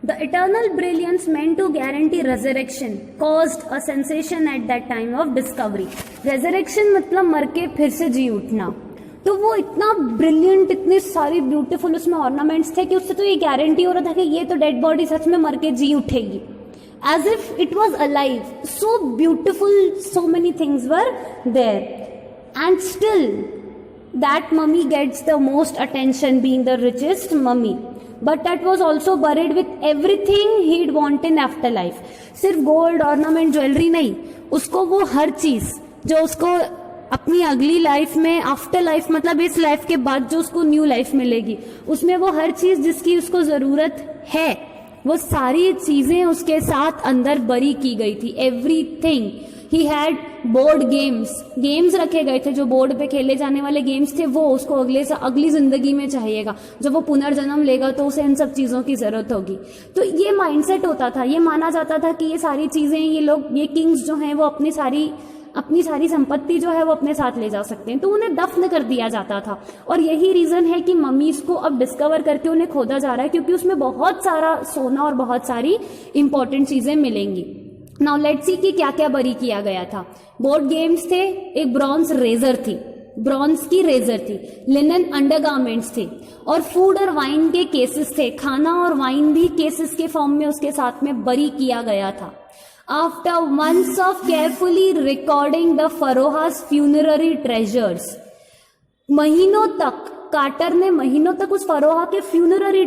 The eternal brilliance meant to guarantee resurrection caused a sensation at that time of discovery. Resurrection मतलब मर के फिर से जी उठना. तो वो इतना ब्रिलियंट, इतनी सारी ब्यूटीफुल उसमें ऑर्नामेंट्स थे कि उससे तो ये गारंटी हो रहा था कि ये तो डेड बॉडी सच में मर के जी उठेगी. As if it was alive. So beautiful, so many things were there. And still, that mummy gets the most attention, being the richest mummy. But that was also buried with everything he'd want in afterlife. सिर्फ gold, ornament, jewellery नहीं, उसको वो हर चीज जो उसको अपनी अगली life में, आफ्टर लाइफ मतलब इस लाइफ के बाद जो उसको न्यू लाइफ मिलेगी, उसमें वो हर चीज जिसकी उसको जरूरत है, वो सारी चीजें उसके साथ अंदर बरी की गई थी. Everything. He had board games रखे गए थे, जो बोर्ड पे खेले जाने वाले गेम्स थे, वो उसको अगली जिंदगी में चाहिएगा. जब वो पुनर्जन्म लेगा तो उसे इन सब चीजों की जरूरत होगी. तो ये माइंडसेट होता था. ये माना जाता था कि ये सारी चीजें, ये किंग्स जो हैं वो अपनी सारी संपत्ति जो है वो अपने साथ ले जा सकते हैं. तो उन्हें दफन कर दिया जाता था. और यही रीजन है कि मम्मीज को अब डिस्कवर करके उन्हें खोदा जा रहा है, क्योंकि उसमें बहुत सारा सोना और बहुत सारी इंपॉर्टेंट चीजें मिलेंगी. नाउ लेट्स सी कि क्या क्या बरी किया गया था. बोर्ड गेम्स थे, एक ब्रॉन्ज की रेजर थी, लिनन अंडरगारमेंट्स थे, और फूड और वाइन के केसेस थे. खाना और वाइन भी केसेस के फॉर्म में उसके साथ में बरी किया गया था. After months of carefully recording the Faroha's funerary treasures, महीनों तक कार्टर ने उस फरोहा के फ्यूनररी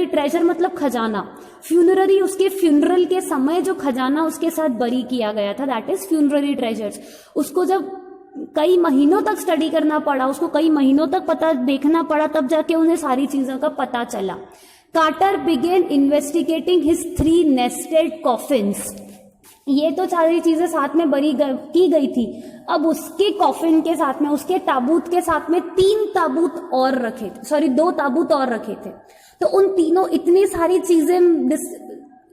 ट्रेजर मतलब खजाना, फ्यूनररी उसके फ्यूनरल के समय जो खजाना उसके साथ बरी किया गया था, दैट इज फ्यूनररी ट्रेजर्स. उसको जब कई महीनों तक स्टडी करना पड़ा, उसको कई महीनों तक देखना पड़ा, तब जाके उन्हें सारी चीजों का पता चला. Carter began investigating his 3 nested coffins. ये तो सारी चीजें साथ में बरी की गई थी. अब उसके कॉफिन के साथ में, उसके ताबूत के साथ में 2 ताबूत और रखे थे. तो उन तीनों, इतनी सारी चीजें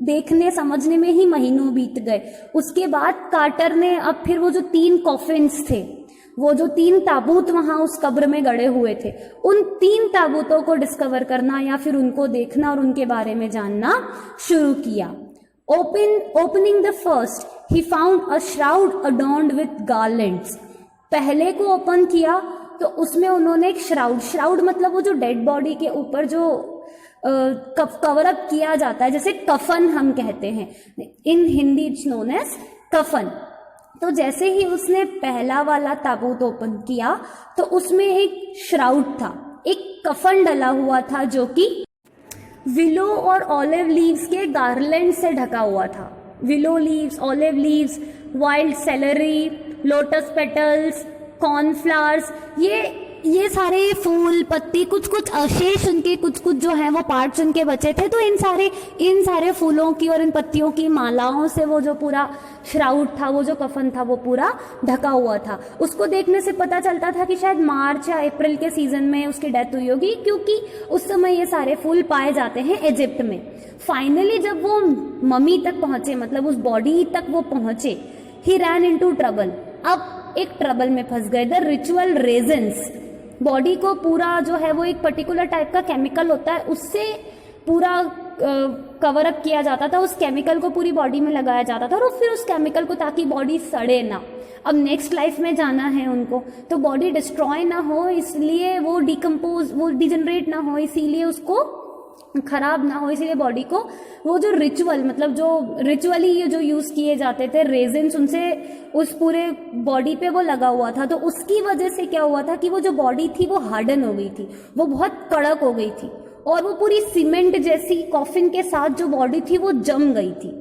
देखने समझने में ही महीनों बीत गए. उसके बाद कार्टर ने अब फिर वो जो 3 कॉफिन्स थे, वो जो 3 ताबूत वहां उस कब्र में गड़े हुए थे, उन 3 ताबूतों को डिस्कवर करना या फिर उनको देखना और उनके बारे में जानना शुरू किया. Opening the first, he found a shroud adorned with garlands. पहले को ओपन किया तो उसमें उन्होंने एक श्राउड मतलब वो जो डेड बॉडी के ऊपर जो कवर अप किया जाता है, जैसे कफन हम कहते हैं, इन हिंदी इट्स नोन एज कफन. तो जैसे ही उसने पहला वाला ताबूत ओपन किया तो उसमें एक श्राउड था, एक कफन डला हुआ था, जो कि विलो और ऑलिव लीव्स के गार्लैंड से ढका हुआ था. Willow leaves, olive leaves, wild celery, lotus petals, cornflowers, ये सारे फूल पत्ती, कुछ अवशेष उनके, कुछ जो है वो पार्ट्स उनके बचे थे. तो इन सारे फूलों की और इन पत्तियों की मालाओं से वो जो पूरा श्राउड था, वो जो कफन था, वो पूरा ढका हुआ था. उसको देखने से पता चलता था कि शायद मार्च या अप्रैल के सीजन में उसकी डेथ हुई होगी, क्योंकि उस समय ये सारे फूल पाए जाते हैं इजिप्ट में. फाइनली जब वो मम्मी तक पहुंचे, मतलब उस बॉडी तक वो पहुंचे, ही रैन इनटू ट्रबल. अब एक ट्रबल में फंस गए. द रिचुअल रेजन्स, बॉडी को पूरा जो है वो एक पर्टिकुलर टाइप का केमिकल होता है, उससे पूरा कवर अप किया जाता था. उस केमिकल को पूरी बॉडी में लगाया जाता था, और फिर उस केमिकल को, ताकि बॉडी सड़े ना. अब नेक्स्ट लाइफ में जाना है उनको, तो बॉडी डिस्ट्रॉय ना हो, इसलिए वो डिजनरेट ना हो, इसीलिए उसको खराब ना हो, इसलिए बॉडी को वो जो रिचुअल, मतलब जो रिचुअली ये जो यूज किए जाते थे रेजिन्स, उनसे उस पूरे बॉडी पे वो लगा हुआ था. तो उसकी वजह से क्या हुआ था कि वो जो बॉडी थी वो हार्डन हो गई थी, वो बहुत कड़क हो गई थी, और वो पूरी सीमेंट जैसी कॉफिन के साथ जो बॉडी थी वो जम गई थी.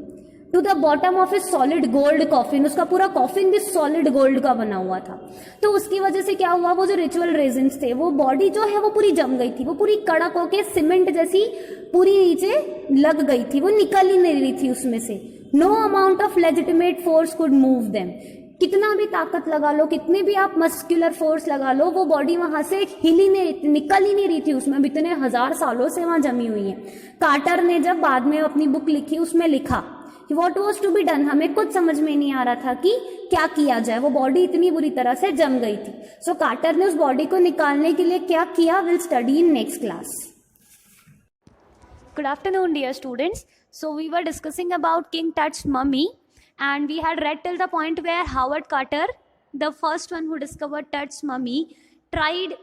To the bottom of a solid gold coffin, उसका पूरा कॉफिन भी सॉलिड गोल्ड का बना हुआ था. तो उसकी वजह से क्या हुआ, वो जो रिचुअल रेजिन्स थे, वो बॉडी जो है वो पूरी जम गई थी, वो पूरी कड़क होके सीमेंट जैसी पूरी नीचे लग गई थी, वो निकल ही नहीं रही थी उसमें से. No amount of legitimate force could move them. कितना भी ताकत लगा लो, कितने भी आप मस्कुलर फोर्स लगा लो, वो बॉडी वहां से निकल ही नहीं रही थी. उसमें भी इतने 1000 सालों से वहां जमी हुई है. कार्टर ने जब बाद में अपनी बुक लिखी, उसमें लिखा What was to be done, हमें कुछ समझ में नहीं आ रहा था कि क्या किया जाए, वो बॉडी इतनी बुरी तरह से जम गई थी. सो कार्टर ने उस बॉडी को निकालने के लिए क्या किया, will study in next class. Good afternoon, dear students. So we were discussing about King Tut's mummy, and we had read till the point where Howard Carter, the first one who discovered Tut's mummy, tried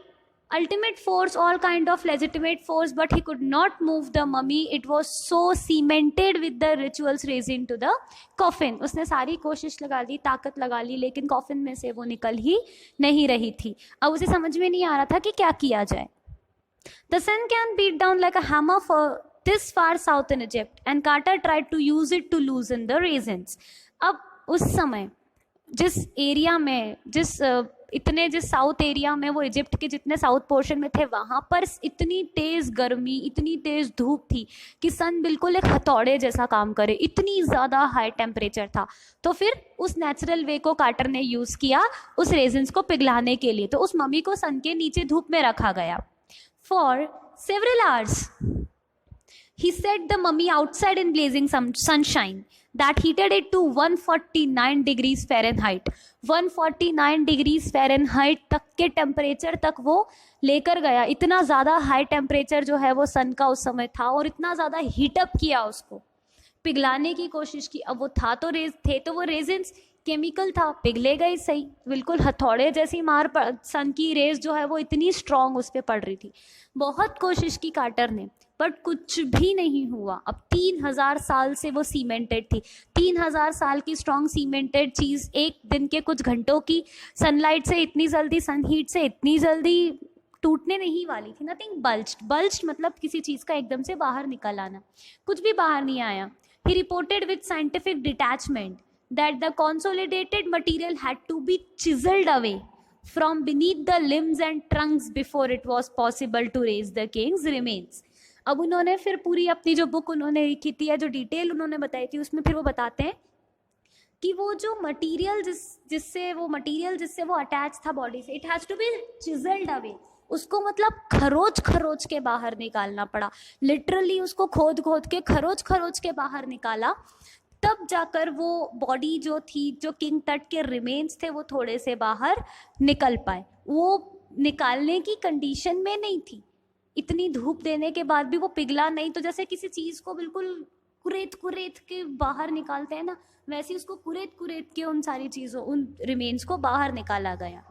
ultimate force, all kind of legitimate force, but he could not move the mummy. It was so cemented with the rituals raising to the coffin. उसने सारी कोशिश लगा ली, ताकत लगा ली, लेकिन coffin में से वो निकल ही नहीं रही थी. अब उसे समझ में नहीं आ रहा था कि क्या किया जाए. The sun can beat down like a hammer for this far south in Egypt, and Carter tried to use it to loosen the raisins. अब उस समय जिस एरिया में जिस साउथ एरिया में वो इजिप्ट के जितने साउथ पोर्शन में थे, वहाँ पर इतनी तेज़ गर्मी, इतनी तेज़ धूप थी कि सन बिल्कुल एक हथौड़े जैसा काम करे, इतनी ज़्यादा हाई टेम्परेचर था. तो फिर उस नेचुरल वे को कार्टर ने यूज़ किया उस रेजिन्स को पिघलाने के लिए. तो उस मम्मी को सन के नीचे धूप में रखा गया. For several hours, he set the mummy outside in blazing sunshine that heated it to 149 degrees Fahrenheit. 149 degrees Fahrenheit तक के टेम्परेचर तक वो लेकर गया. इतना ज़्यादा हाई टेम्परेचर जो है वो सन का उस समय था, और इतना ज़्यादा हीटअप किया, उसको पिघलाने की कोशिश की. अब वो था तो वो रेजिन्स केमिकल था, पिघले गए सही, बिल्कुल हथौड़े जैसी मार सन की रेज जो है वो इतनी स्ट्रॉन्ग उस पर पड़ रही थी. बहुत कोशिश की कार्टर ने, बट कुछ भी नहीं हुआ. अब 3000 साल से वो सीमेंटेड थी. 3000 साल की स्ट्रॉन्ग सीमेंटेड चीज़ एक दिन के कुछ घंटों की सनलाइट से इतनी जल्दी, सन हीट से इतनी जल्दी टूटने नहीं वाली थी. नथिंग बल्ज्ड मतलब किसी चीज़ का एकदम से बाहर निकल आना. कुछ भी बाहर नहीं आया. He reported with scientific detachment that the consolidated material had to be chiseled away from beneath the limbs and trunks before it was possible to raise the king's remains. अब उन्होंने फिर पूरी अपनी जो बुक उन्होंने लिखी थी या जो डिटेल उन्होंने बताई थी, उसमें फिर वो बताते हैं कि वो जो मटेरियल जिससे वो अटैच था बॉडी से, it has to be chiselled away. उसको मतलब खरोच के बाहर निकालना पड़ा. लिटरली उसको खोद के खरोच के बाहर निकाला, तब जाकर वो बॉडी जो थी, जो किंग तट के रिमेन्स थे, वो थोड़े से बाहर निकल पाए. वो निकालने की कंडीशन में नहीं थी. इतनी धूप देने के बाद भी वो पिघला नहीं. तो जैसे किसी चीज़ को बिल्कुल कुरेद के बाहर निकालते हैं ना, वैसे उसको कुरेद के उन सारी चीज़ों, उन रिमेन्स को बाहर निकाला गया.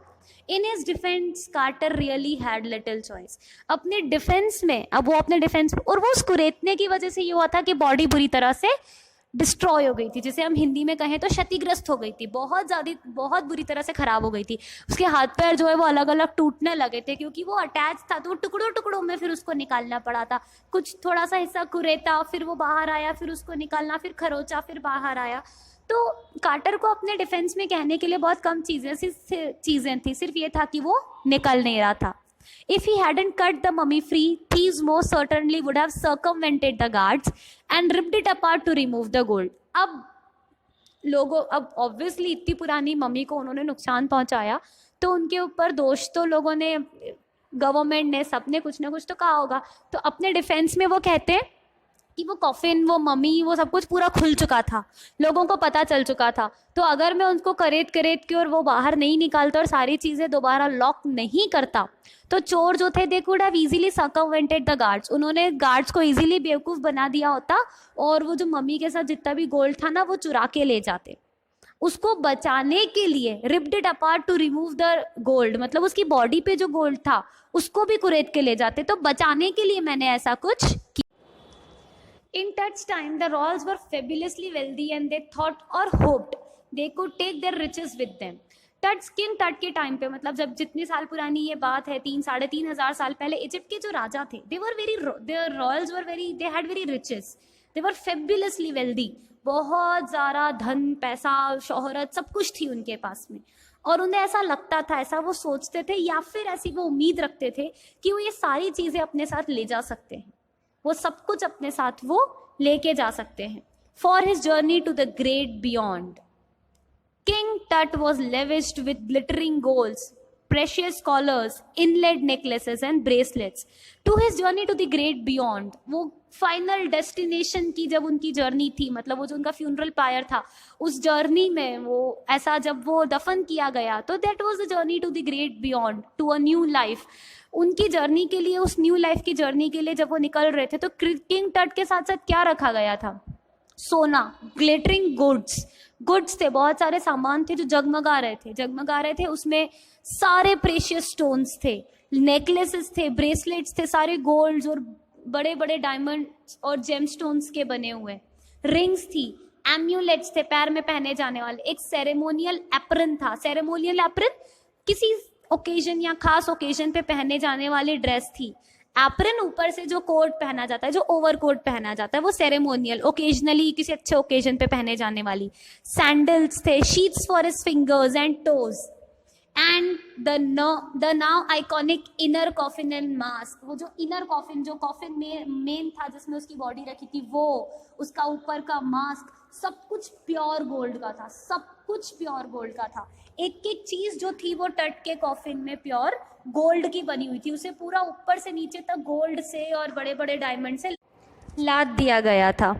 In his defence Carter really had little choice. अपने डिफेंस में, अब वो अपने डिफेंस, और वो उस कुरेदने की वजह से ये हुआ था कि बॉडी बुरी तरह से डिस्ट्रॉय हो गई थी. जिसे हम हिंदी में कहें तो क्षतिग्रस्त हो गई थी. बहुत बुरी तरह से ख़राब हो गई थी. उसके हाथ पैर जो है वो अलग अलग टूटने लगे थे, क्योंकि वो अटैच था. तो टुकड़ों में फिर उसको निकालना पड़ा था. कुछ थोड़ा सा हिस्सा कुरेता, फिर वो बाहर आया, फिर उसको निकालना, फिर खरोचा, फिर बाहर आया. तो कार्टर को अपने डिफेंस में कहने के लिए बहुत कम चीज़ें थी. सिर्फ ये था कि वो निकल नहीं रहा था. If he hadn't cut the mummy free, thieves most certainly would have circumvented the guards and ripped it apart to remove the gold. अब obviously इतनी पुरानी मम्मी को उन्होंने नुकसान पहुंचाया, तो उनके ऊपर दोष तो लोगों ने, गवर्नमेंट ने, सबने कुछ ना कुछ तो कहा होगा. तो अपने डिफेंस में वो कहते हैं कि वो कॉफिन, वो मम्मी, वो सब कुछ पूरा खुल चुका था, लोगों को पता चल चुका था. तो अगर मैं उनको करेद के और वो बाहर नहीं निकालता और सारी चीज़ें दोबारा लॉक नहीं करता, तो चोर जो थे, they could have easily circumvented the guards. उन्होंने गार्ड्स को इजीली बेवकूफ़ बना दिया होता, और वो जो मम्मी के साथ जितना भी गोल्ड था ना, वो चुरा के ले जाते. उसको बचाने के लिए ripped it apart to remove the gold, मतलब उसकी बॉडी पे जो गोल्ड था उसको भी कुरेद के ले जाते. तो बचाने के लिए मैंने ऐसा कुछ किया. In Tut's time, the royals were fabulously wealthy and they thought or hoped they could take their riches with them. King टट के टाइम पे, मतलब जब जितनी साल पुरानी ये बात है, 3-3.5 साल पहले, इजिप्ट के जो राजा थे, they had very riches. They were fabulously wealthy. बहुत ज़्यादा धन, पैसा, शोहरत, सब कुछ थी उनके पास में. और उन्हें ऐसा लगता था, ऐसा वो सोचते थे, या फिर ऐसी वो उम्मीद रखते थे कि वो ये सारी चीज़ें अपने साथ ले जा सकते हैं, वो सब कुछ अपने साथ वो लेके जा सकते हैं. For his journey to the great beyond, king Tut was lavished with glittering golds, precious collars, inlaid necklaces and bracelets. To his journey to the great beyond, वो फाइनल डेस्टिनेशन की जब उनकी जर्नी थी, मतलब वो जो उनका फ्यूनरल पायर था, उस जर्नी में वो ऐसा जब वो दफन किया गया, तो that was the journey to the great beyond, to a new life. उनकी जर्नी के लिए, उस न्यू लाइफ की जर्नी के लिए जब वो निकल रहे थे तो किंग टट के साथ साथ क्या रखा गया था? सोना, ग्लिटरिंग गुड्स थे, बहुत सारे सामान थे जो जगमगा रहे थे। उसमें सारे प्रेशियस स्टोन्स थे, नेकलेसेस थे, ब्रेसलेट्स थे, सारे गोल्ड्स और बड़े बड़े डायमंड्स और जेम स्टोन्स के बने हुए, रिंग्स थी, एम्यूलेट्स थे पैर में पहने जाने वाले, एक सेरेमोनियल एप्रन था। सेरेमोनियल एप्रन किसी ओकेजन या खास ओकेजन पे पहने जाने वाली ड्रेस थी। एप्रन ऊपर से जो कोट पहना जाता है, जो ओवर कोट पहना जाता है, वो सेरेमोनियल, ओकेजनली किसी अच्छे ओकेजन पे पहने जाने वाली। सैंडल्स थे, sheets for his fingers and toes, and the now iconic inner coffin and mask. वो जो इनर कॉफिन, जो कॉफिन में मेन था जिसमें उसकी बॉडी रखी थी, वो उसका ऊपर का मास्क, सब कुछ प्योर गोल्ड का था, सब कुछ प्योर गोल्ड का था। एक एक चीज जो थी वो टट के कॉफिन में प्योर गोल्ड की बनी हुई थी। उसे पूरा ऊपर से नीचे तक गोल्ड से और बड़े बड़े डायमंड से लाद दिया गया था।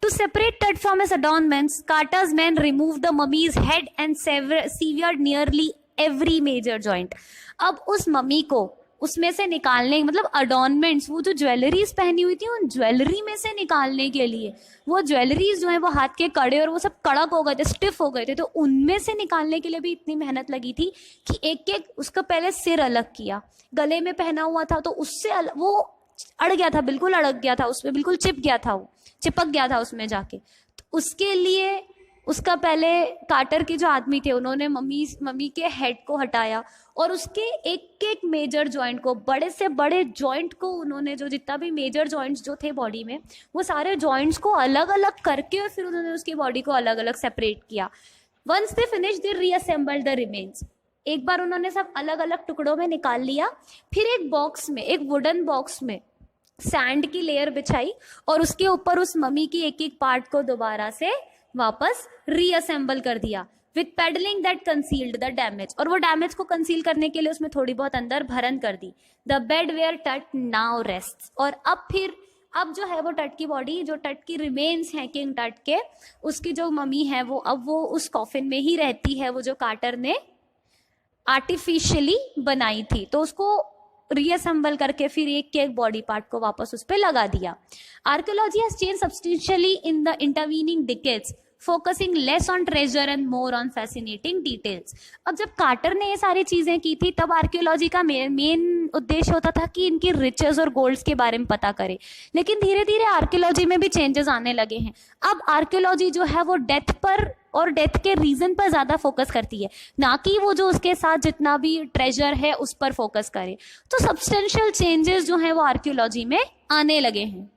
To separate Tut from his adornments, Carter's man remove the mummy's head and severed nearly every major joint. अब उस मम्मी को उसमें से निकालने, मतलब अडॉर्नमेंट्स, वो जो ज्वेलरीज पहनी हुई थी, उन ज्वेलरी में से निकालने के लिए, वो ज्वेलरीज जो है वो हाथ के कड़े और वो सब कड़क हो गए थे, स्टिफ हो गए थे, तो उनमें से निकालने के लिए भी इतनी मेहनत लगी थी कि एक एक उसका पहले सिर अलग किया, गले में पहना हुआ था तो उससे वो अड़ गया था, बिल्कुल अड़क गया था, उसमें बिल्कुल चिपक गया था उसमें जाके। तो उसके लिए उसका पहले कार्टर के जो आदमी थे उन्होंने मम्मी के हेड को हटाया और उसके एक एक मेजर जॉइंट को, बड़े से बड़े जॉइंट को उन्होंने, जो जितना भी मेजर जॉइंट्स जो थे बॉडी में, वो सारे जॉइंट्स को अलग अलग करके और फिर उन्होंने उसकी बॉडी को अलग अलग सेपरेट किया। Once they finish they reassembled the remains. एक बार उन्होंने सब अलग अलग टुकड़ों में निकाल लिया, फिर एक बॉक्स में, एक वुडन बॉक्स में सैंड की लेयर बिछाई और उसके ऊपर उस मम्मी की एक एक पार्ट को दोबारा से वापस रीअसेंबल कर दिया with pedalling that concealed the damage. और वो डैमेज को कंसील करने के लिए उसमें थोड़ी बहुत अंदर भरन कर दी। द बेड वेयर टट नाउ रेस्ट। और अब जो है वो टट की बॉडी, जो टट की रिमेन्स हैं किंग टट के, उसकी जो मम्मी है वो अब वो उस कॉफिन में ही रहती है, वो जो कार्टर ने आर्टिफिशियली बनाई थी। तो उसको रीअसेंबल करके फिर एक के एक बॉडी पार्ट को वापस उस पर लगा दिया। Archaeology has change substantially in the intervening decades, focusing less on treasure and more on fascinating details. अब जब कार्टर ने ये सारी चीजें की थी तब आर्कियोलॉजी का मेन उद्देश्य होता था कि इनकी रिचेस और गोल्ड्स के बारे में पता करे, लेकिन धीरे धीरे आर्कियोलॉजी में भी चेंजेस आने लगे हैं। अब आर्कियोलॉजी जो है वो डेथ पर और डेथ के रीजन पर ज्यादा फोकस करती है, ना कि वो जो उसके साथ जितना भी ट्रेजर है उस पर फोकस करे। तो सब्सटेंशियल चेंजेस जो है वो आर्कियोलॉजी में आने लगे हैं।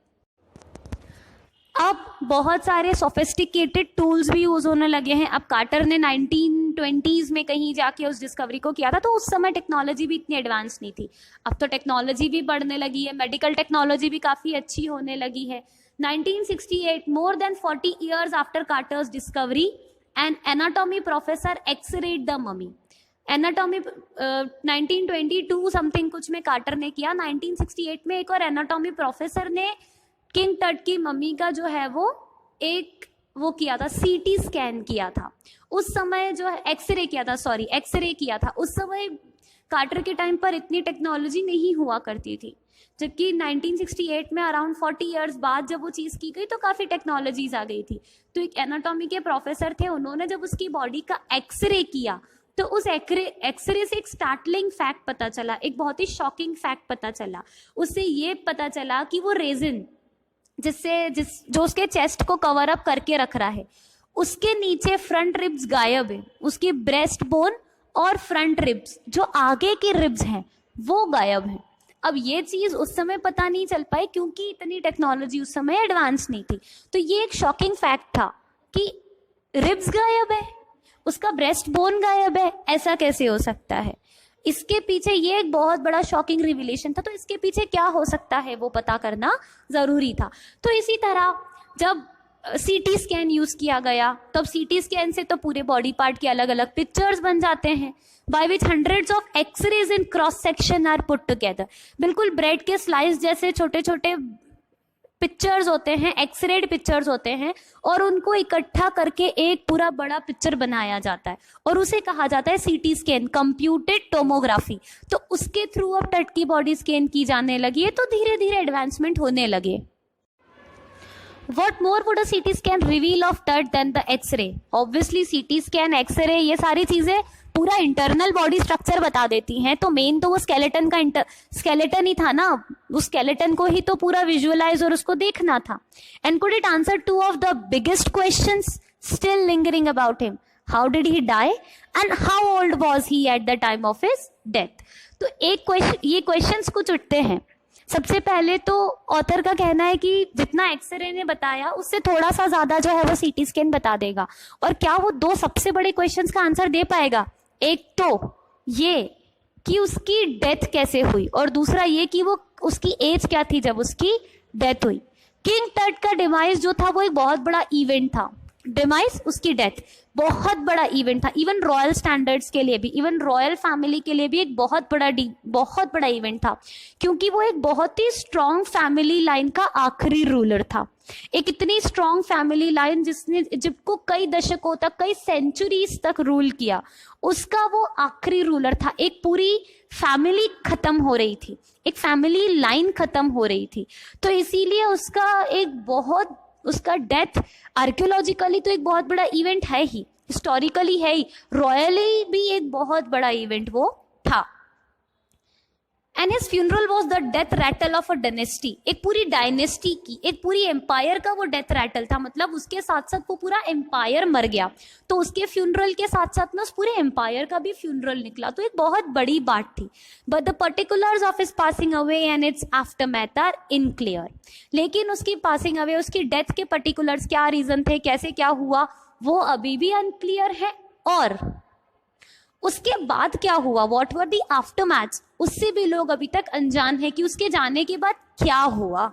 अब बहुत सारे सोफिस्टिकेटेड टूल्स भी यूज होने लगे हैं। अब कार्टर ने 1920s में कहीं जाके उस डिस्कवरी को किया था, तो उस समय टेक्नोलॉजी भी इतनी एडवांस नहीं थी। अब तो टेक्नोलॉजी भी बढ़ने लगी है, मेडिकल टेक्नोलॉजी भी काफ़ी अच्छी होने लगी है। 1968, more than 40 years after Carter's discovery, an anatomy professor x-rayed the mummy. Anatomy 1922 something कुछ में कार्टर ने किया। 1968 में एक और एनाटॉमी प्रोफेसर ने किंग टट की मम्मी का जो है वो किया था, सीटी स्कैन किया था उस समय, जो है एक्सरे किया था। उस समय कार्टर के टाइम पर इतनी टेक्नोलॉजी नहीं हुआ करती थी, जबकि 1968 में अराउंड 40 years बाद जब वो चीज़ की गई तो काफ़ी टेक्नोलॉजीज आ गई थी। तो एक एनाटॉमी के प्रोफेसर थे, उन्होंने जब उसकी बॉडी का एक्सरे किया तो उस एक्सरे से एक स्टार्टलिंग फैक्ट पता चला, एक बहुत ही शॉकिंग फैक्ट पता चला। उससे ये पता चला कि वो रेजिन जो उसके चेस्ट को कवर अप करके रख रहा है, उसके नीचे फ्रंट रिब्स गायब है, उसकी ब्रेस्ट बोन और फ्रंट रिब्स, जो आगे के रिब्स हैं, वो गायब हैं। अब ये चीज उस समय पता नहीं चल पाई क्योंकि इतनी टेक्नोलॉजी उस समय एडवांस नहीं थी। तो ये एक शॉकिंग फैक्ट था कि रिब्स गायब है, उसका ब्रेस्ट बोन गायब है, ऐसा कैसे हो सकता है। इसके पीछे ये एक बहुत बड़ा शॉकिंग रिविलेशन था, तो इसके पीछे क्या हो सकता है वो पता करना जरूरी था। तो इसी तरह जब सीटी स्कैन यूज किया गया, तब सीटी स्कैन से तो पूरे बॉडी पार्ट के अलग अलग पिक्चर्स बन जाते हैं, by which hundreds of x-rays in cross section are put together. बिल्कुल ब्रेड के स्लाइस जैसे छोटे छोटे पिक्चर्स होते हैं, एक्सरेड पिक्चर्स होते हैं, और उनको इकट्ठा करके एक पूरा बड़ा पिक्चर बनाया जाता है और उसे कहा जाता है सीटी स्कैन, कंप्यूटेड टोमोग्राफी। तो उसके थ्रू अब तट की बॉडी स्कैन की जाने लगी है, तो धीरे धीरे एडवांसमेंट होने लगे। What more would a CT scan reveal of TUT than the X-ray? Obviously CT scan, X-ray, ये सारी चीजें पूरा इंटरनल बॉडी स्ट्रक्चर बता देती हैं। तो मेन तो वो स्केलेटन का स्केलेटन ही था ना, उस स्केलेटन को ही तो पूरा विजुअलाइज और उसको देखना था। And could it answer two of the biggest questions still lingering about him? How did he die and how old was he at the time of his death? तो एक क्वेश्चन, ये क्वेश्चंस कुछ उठते हैं। सबसे पहले तो ऑथर का कहना है कि जितना एक्सरे ने बताया उससे थोड़ा सा ज्यादा जो है वो सीटी स्कैन बता देगा। और क्या वो दो सबसे बड़े क्वेश्चंस का आंसर दे पाएगा? एक तो ये कि उसकी डेथ कैसे हुई, और दूसरा ये कि वो उसकी एज क्या थी जब उसकी डेथ हुई। किंग टट का डिवाइस जो था वो एक बहुत बड़ा इवेंट था। डिवाइस, उसकी डेथ बहुत बड़ा इवेंट था। इवन रॉयल स्टैंडर्ड्स के लिए भी, इवन रॉयल फैमिली के लिए भी एक बहुत बड़ा इवेंट था, क्योंकि वो एक बहुत ही स्ट्रॉन्ग फैमिली लाइन का आखिरी रूलर था। एक इतनी स्ट्रॉन्ग फैमिली लाइन जिसने जिसको कई दशकों तक, कई सेंचुरीज तक रूल किया, उसका वो आखिरी रूलर था। एक पूरी फैमिली खत्म हो रही थी, एक फैमिली लाइन खत्म हो रही थी। तो इसीलिए उसका डेथ आर्कियोलॉजिकली तो एक बहुत बड़ा इवेंट है ही, हिस्टोरिकली है ही, रॉयली भी एक बहुत बड़ा इवेंट वो था। And his funeral was the death rattle of a dynasty. एक पूरी डायनेस्टी की, एक पूरी एम्पायर का वो डेथ रैटल था। मतलब उसके साथ साथ वो पूरा एम्पायर मर गया, तो उसके फ्यूनरल के साथ साथ में उस पूरे एम्पायर का भी फ्यूनरल निकला। तो एक बहुत बड़ी बात थी। But the particulars of his passing away and its aftermath are unclear. लेकिन उसकी पासिंग अवे, उसकी डेथ के पर्टिकुलर्स, क्या रीजन थे, कैसे क्या हुआ, वो अभी भी अनक्लियर है। और उसके बाद क्या हुआ, व्हाट वर द आफ्टरमैथ्स, उससे भी लोग अभी तक अनजान है कि उसके जाने के बाद क्या हुआ।